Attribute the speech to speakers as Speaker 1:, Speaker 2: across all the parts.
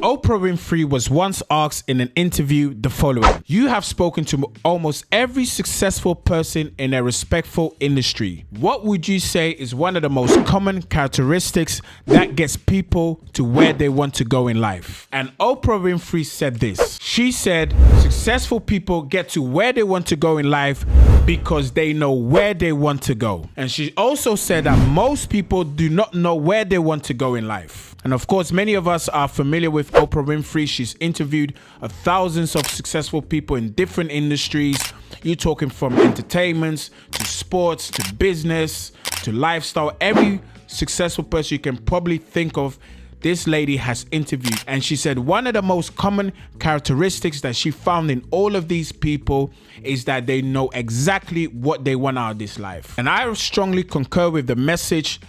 Speaker 1: Oprah Winfrey was once asked in an interview the following: "You have spoken to almost every successful person in a respectful industry. What would you say is one of the most common characteristics that gets people to where they want to go in life?" And Oprah Winfrey said this. She said, successful people get to where they want to go in life because they know where they want to go. And she also said that most people do not know where they want to go in life. And of course, many of us are familiar with Oprah Winfrey. She's interviewed thousands of successful people in different industries. You're talking from entertainment to sports to business to lifestyle. Every successful person you can probably think of, this lady has interviewed. And she said one of the most common characteristics that she found in all of these people is that they know exactly what they want out of this life. And I strongly concur with the message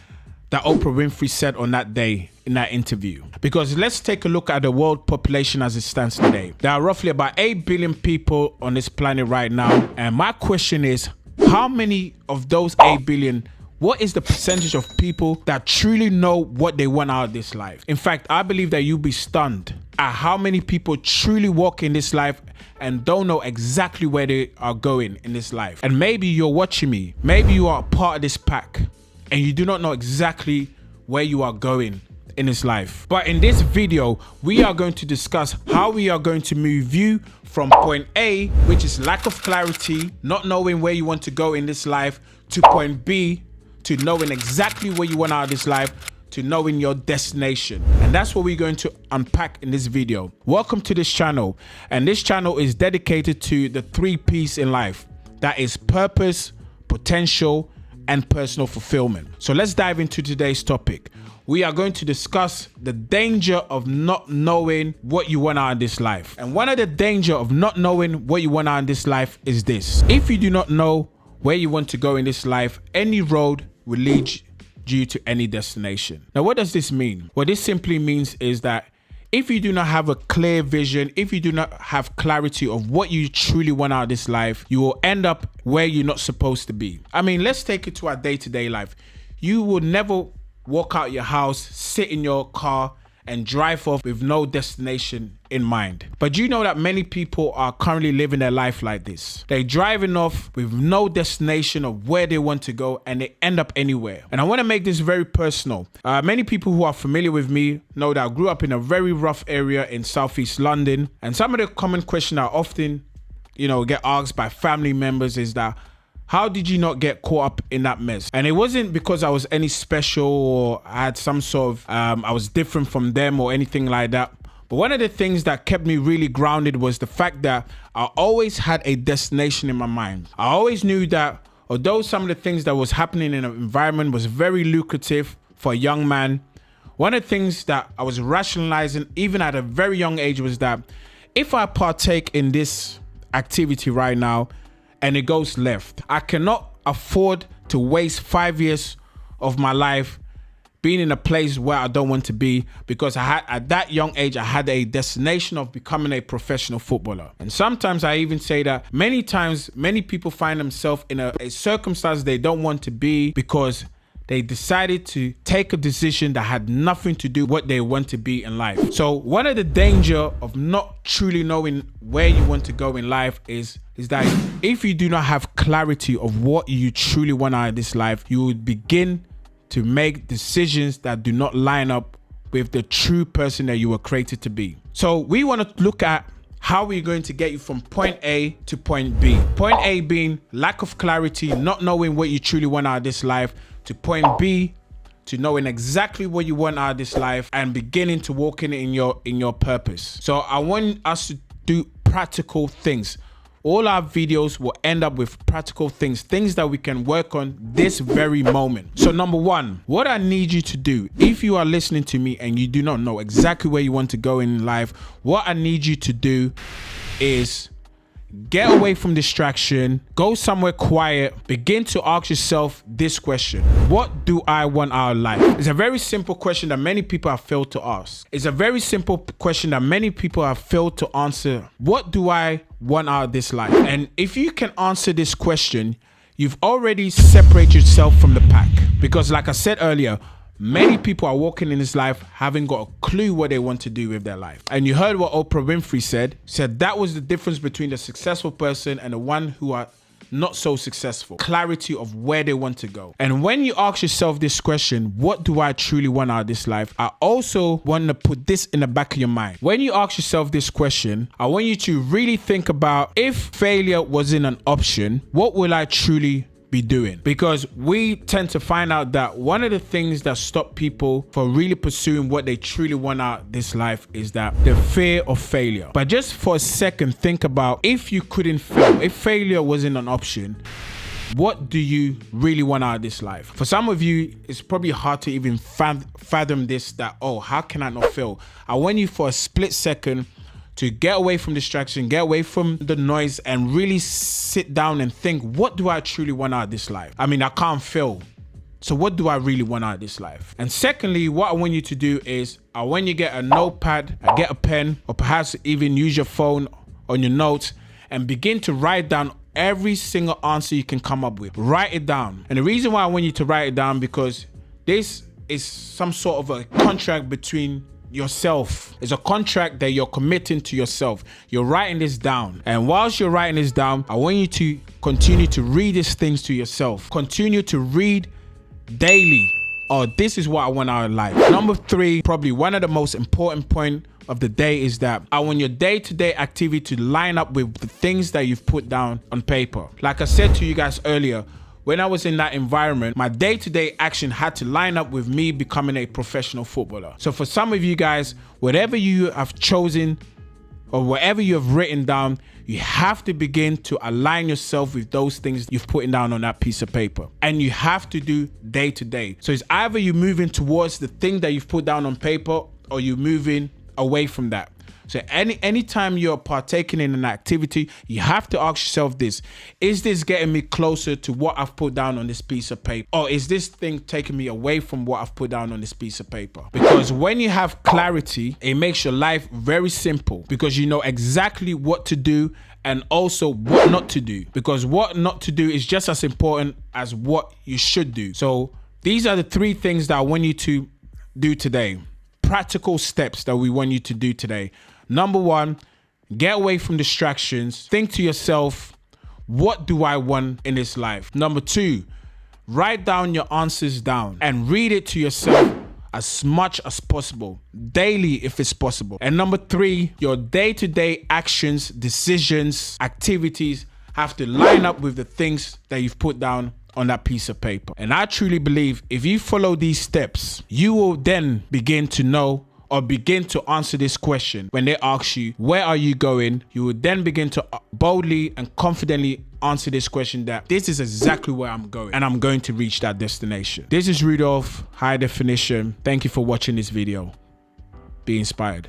Speaker 1: that Oprah Winfrey said on that day in that interview. Because let's take a look at the world population as it stands today. There are roughly about 8 billion people on this planet right now. And my question is, how many of those 8 billion, what is the percentage of people that truly know what they want out of this life? In fact, I believe that you'll be stunned at how many people truly walk in this life and don't know exactly where they are going in this life. And maybe you're watching me. Maybe you are a part of this pack and you do not know exactly where you are going in this life. But in this video, we are going to discuss how we are going to move you from point A, which is lack of clarity, not knowing where you want to go in this life, to point B, to knowing exactly where you want out of this life, to knowing your destination. And that's what we're going to unpack in this video. Welcome to this channel. And this channel is dedicated to the 3 P's in life. That is purpose, potential, and personal fulfillment. So let's dive into today's topic. We are going to discuss the danger of not knowing what you want out of this life. And one of the danger of not knowing what you want out of this life is this: if you do not know where you want to go in this life, any road will lead you to any destination. Now, what does this mean? What this simply means is that if you do not have a clear vision, if you do not have clarity of what you truly want out of this life, you will end up where you're not supposed to be. I mean, let's take it to our day-to-day life. You will never walk out your house, sit in your car, and drive off with no destination in mind. But you know that many people are currently living their life like this. They're driving off with no destination of where they want to go, and they end up anywhere. And I want to make this very personal. Many people who are familiar with me know that I grew up in a very rough area in Southeast London. And some of the common questions I often, get asked by family members is that, how did you not get caught up in that mess? And it wasn't because I was any special or I had some sort of, I was different from them or anything like that. But one of the things that kept me really grounded was the fact that I always had a destination in my mind. I always knew that although some of the things that was happening in the environment was very lucrative for a young man, one of the things that I was rationalizing even at a very young age was that if I partake in this activity right now, and it goes left, I cannot afford to waste 5 years of my life being in a place where I don't want to be, because at that young age, I had a destination of becoming a professional footballer. And sometimes I even say that many times, many people find themselves in a circumstance they don't want to be because they decided to take a decision that had nothing to do with what they want to be in life. So one of the danger of not truly knowing where you want to go in life is that if you do not have clarity of what you truly want out of this life, you would begin to make decisions that do not line up with the true person that you were created to be. So we want to look at how we're going to get you from point A to point B. Point A being lack of clarity, not knowing what you truly want out of this life, to point B, to knowing exactly what you want out of this life and beginning to walk in your purpose. So I want us to do practical things. All our videos will end up with practical things that we can work on this very moment. So number 1, what I need you to do, if you are listening to me and you do not know exactly where you want to go in life, what I need you to do is get away from distraction, go somewhere quiet, begin to ask yourself this question: what do I want out of life? It's a very simple question that many people have failed to ask. It's a very simple question that many people have failed to answer. What do I want out of this life? And if you can answer this question, you've already separated yourself from the pack. Because like I said earlier, many people are walking in this life having got a clue what they want to do with their life. And you heard what Oprah Winfrey said that was the difference between the successful person and the one who are not so successful. Clarity of where they want to go. And when you ask yourself this question, what do I truly want out of this life? I also want to put this in the back of your mind. When you ask yourself this question, I want you to really think about, if failure wasn't an option, what will I truly be doing? Because we tend to find out that one of the things that stop people from really pursuing what they truly want out of this life is that the fear of failure. But just for a second, think about, if you couldn't fail, if failure wasn't an option, what do you really want out of this life? For some of you, it's probably hard to even fathom this, that, oh, how can I not fail? I want you for a split second to get away from distraction, get away from the noise, and really sit down and think, what do I truly want out of this life? I mean, I can't fail. So what do I really want out of this life? And secondly, what I want you to do is, when you get a notepad, get a pen, or perhaps even use your phone on your notes and begin to write down every single answer you can come up with. Write it down. And the reason why I want you to write it down, because this is some sort of a contract between yourself. It's a contract that you're committing to yourself. You're writing this down. And whilst you're writing this down, I want you to continue to read these things to yourself. Continue to read daily. Oh, this is what I want out of life. Number 3, probably one of the most important point of the day, is that I want your day-to-day activity to line up with the things that you've put down on paper. Like I said to you guys earlier, when I was in that environment, my day-to-day action had to line up with me becoming a professional footballer. So for some of you guys, whatever you have chosen or whatever you have written down, you have to begin to align yourself with those things you've put down on that piece of paper. And you have to do day to day. So it's either you're moving towards the thing that you've put down on paper, or you're moving away from that. So anytime you're partaking in an activity, you have to ask yourself this: is this getting me closer to what I've put down on this piece of paper? Or is this thing taking me away from what I've put down on this piece of paper? Because when you have clarity, it makes your life very simple, because you know exactly what to do and also what not to do. Because what not to do is just as important as what you should do. So these are the 3 things that I want you to do today. Practical steps that we want you to do today. Number 1, get away from distractions. Think to yourself, what do I want in this life? Number 2, write down your answers down and read it to yourself as much as possible, daily if it's possible. And number 3, your day-to-day actions, decisions, activities have to line up with the things that you've put down on that piece of paper. And I truly believe if you follow these steps, you will then begin to know, or begin to answer this question when they ask you, where are you going? You will then begin to boldly and confidently answer this question, that this is exactly where I'm going, and I'm going to reach that destination. This is Rudolf High-Definition. Thank you for watching this video. Be inspired.